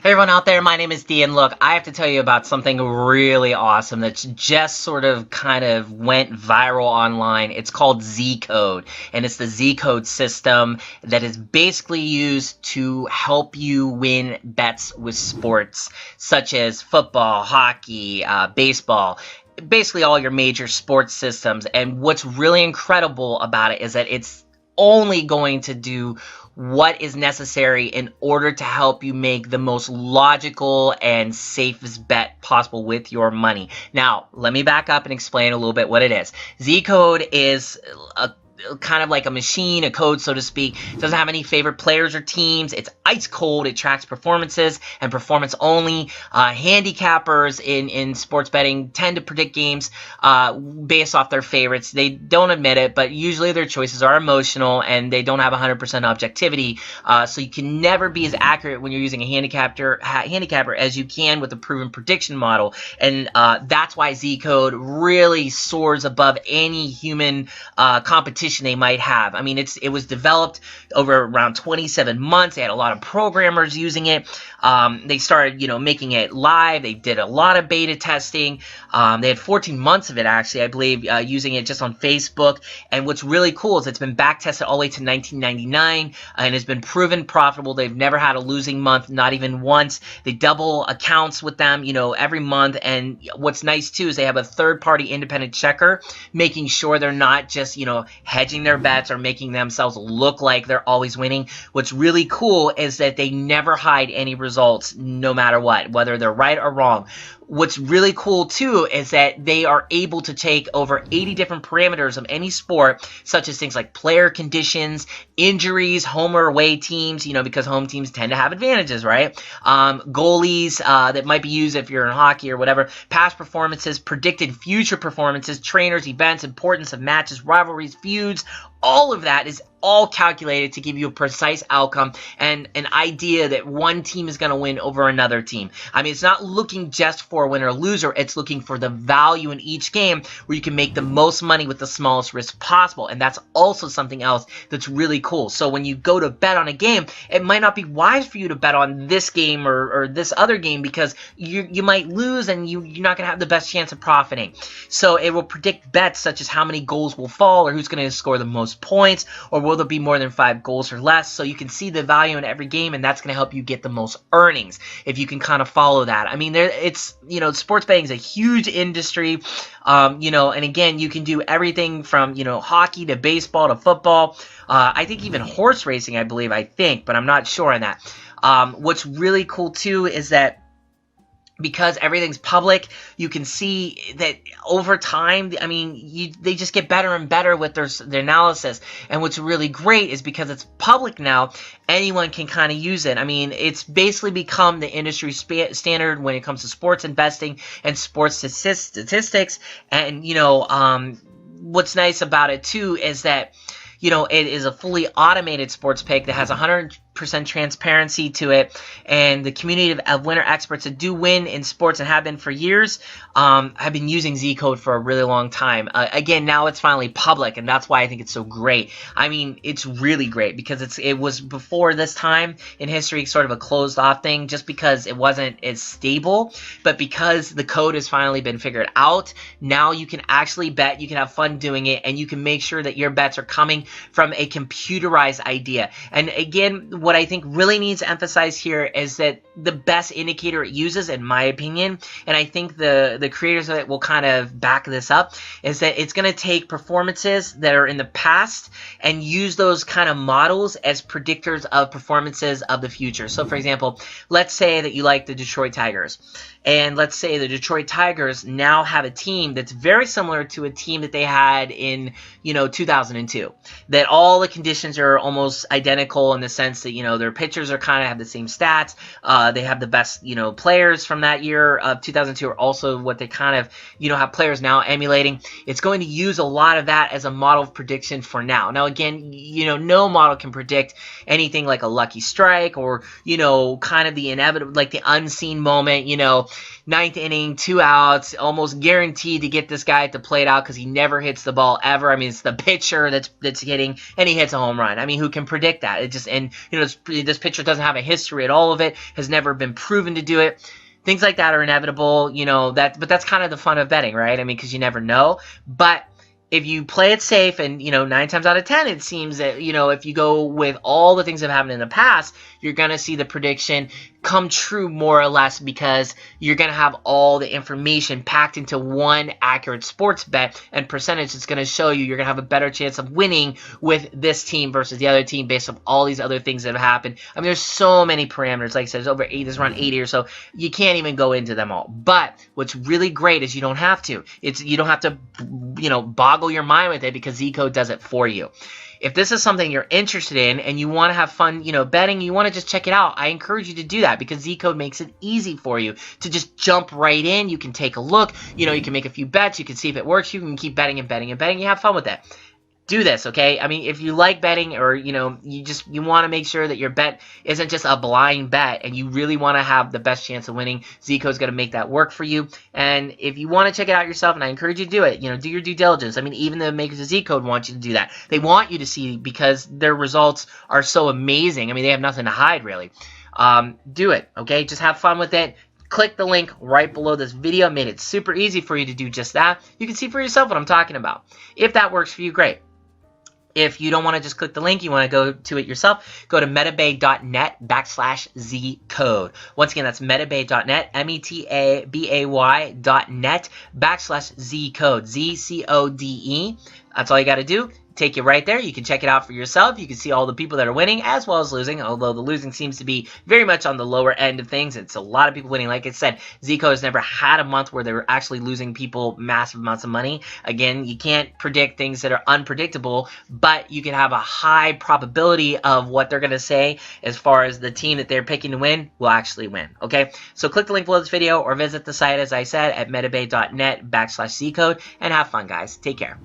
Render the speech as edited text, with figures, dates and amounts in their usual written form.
Hey everyone out there, my name is Dee, and look, I have to tell you about something really awesome that's just sort of kind of went viral online. It's called Zcode, and it's the Zcode system that is basically used to help you win bets with sports such as football, hockey, baseball, basically all your major sports systems. And what's really incredible about it is that it's only going to do what is necessary in order to help you make the most logical and safest bet possible with your money. Now, let me back up and explain a little bit what it is. Zcode is a kind of like a machine, a code, so to speak. It doesn't have any favorite players or teams. It's ice cold. It tracks performances and performance only. Handicappers in sports betting tend to predict games based off their favorites. They don't admit it, but usually their choices are emotional and they don't have 100% objectivity. So you can never be as accurate when you're using a handicapper as you can with a proven prediction model. And that's why Zcode really soars above any human competition they might have. I mean, it was developed over around 27 months. They had a lot of programmers using it. They started, making it live. They did a lot of beta testing. They had 14 months of it, actually, I believe, using it just on Facebook. And what's really cool is it's been back tested all the way to 1999 and has been proven profitable. They've never had a losing month, not even once. They double accounts with them, every month. And what's nice too is they have a third-party independent checker, making sure they're not just, hedging their bets or making themselves look like they're always winning. What's really cool is that they never hide any results, no matter what, whether they're right or wrong. What's really cool, too, is that they are able to take over 80 different parameters of any sport, such as things like player conditions, injuries, home or away teams, because home teams tend to have advantages, right? Goalies that might be used if you're in hockey or whatever, past performances, predicted future performances, trainers, events, importance of matches, rivalries, feuds. All of that is all calculated to give you a precise outcome and an idea that one team is going to win over another team. I mean, it's not looking just for a winner or loser. It's looking for the value in each game where you can make the most money with the smallest risk possible. And that's also something else that's really cool. So when you go to bet on a game, it might not be wise for you to bet on this game or this other game because you might lose and you're not going to have the best chance of profiting. So it will predict bets such as how many goals will fall or who's going to score the most points, or will there be more than 5 goals or less. So you can see the value in every game, and that's going to help you get the most earnings if you can kind of follow that. I mean, sports betting is a huge industry, and again, you can do everything from, hockey to baseball to football. I think even horse racing, but I'm not sure on that. What's really cool too is that because everything's public, you can see that over time, I mean, they just get better and better with their analysis. And what's really great is because it's public now, anyone can kind of use it. I mean, it's basically become the industry standard when it comes to sports investing and sports statistics. And, what's nice about it too is that, it is a fully automated sports pick that has 100% transparency to it, and the community of winner experts that do win in sports and have been for years have been using Zcode for a really long time. Again, now it's finally public, and that's why I think it's so great. I mean, it's really great because it was before this time in history sort of a closed-off thing just because it wasn't as stable, but because the code has finally been figured out, now you can actually bet, you can have fun doing it, and you can make sure that your bets are coming from a computerized idea. And again, what I think really needs to emphasize here is that the best indicator it uses, in my opinion, and I think the creators of it will kind of back this up, is that it's going to take performances that are in the past and use those kind of models as predictors of performances of the future. So for example, let's say that you like the Detroit Tigers, and let's say the Detroit Tigers now have a team that's very similar to a team that they had in 2002, that all the conditions are almost identical in the sense that their pitchers are kind of have the same stats. They have the best players from that year of 2002 are also what they kind of have players now emulating. It's going to use a lot of that as a model of prediction for now. Now again, no model can predict anything like a lucky strike or kind of the inevitable, like the unseen moment. ninth inning, 2 outs, almost guaranteed to get this guy to play it out because he never hits the ball ever. I mean, it's the pitcher that's hitting, and he hits a home run. I mean, who can predict that? It just, and you know, this pitcher doesn't have a history at all of it, has never been proven to do it. Things like that are inevitable, you know, but that's kind of the fun of betting, right? I mean, because you never know. But if you play it safe, and, you know, 9 times out of 10, it seems that, you know, if you go with all the things that have happened in the past, you're going to see the prediction come true more or less, because you're going to have all the information packed into one accurate sports bet and percentage. It's going to show you you're going to have a better chance of winning with this team versus the other team based on all these other things that have happened. I mean, there's so many parameters. Like I said, there's around 80 or so. You can't even go into them all. But what's really great is you don't have to. You don't have to, you know, boggle your mind with it, because Zcode does it for you. If this is something you're interested in and you want to have fun, you know, betting, you want to just check it out, I encourage you to do that, because Zcode makes it easy for you to just jump right in. You can take a look, you know, you can make a few bets, you can see if it works, you can keep betting and betting and betting. You have fun with it. Do this, okay? I mean, if you like betting, or, you know, you want to make sure that your bet isn't just a blind bet, and you really want to have the best chance of winning, Zcode's going to make that work for you. And if you want to check it out yourself, and I encourage you to do it, you know, do your due diligence. I mean, even the makers of Zcode want you to do that. They want you to see, because their results are so amazing. I mean, they have nothing to hide, really. Do it, okay? Just have fun with it. Click the link right below this video. I made it super easy for you to do just that. You can see for yourself what I'm talking about. If that works for you, great. If you don't want to just click the link, you want to go to it yourself, go to metabay.net/Zcode. Once again, that's metabay.net, metabay.net/Zcode, Z-C-O-D-E. That's all you got to do. Take you right there. You can check it out for yourself. You can see all the people that are winning as well as losing, although the losing seems to be very much on the lower end of things. It's a lot of people winning. Like I said, Zcode has never had a month where they were actually losing people massive amounts of money. Again, you can't predict things that are unpredictable, but you can have a high probability of what they're going to say as far as the team that they're picking to win will actually win. Okay, so click the link below this video or visit the site, as I said, at metabay.net/Zcode, and have fun, guys. Take care.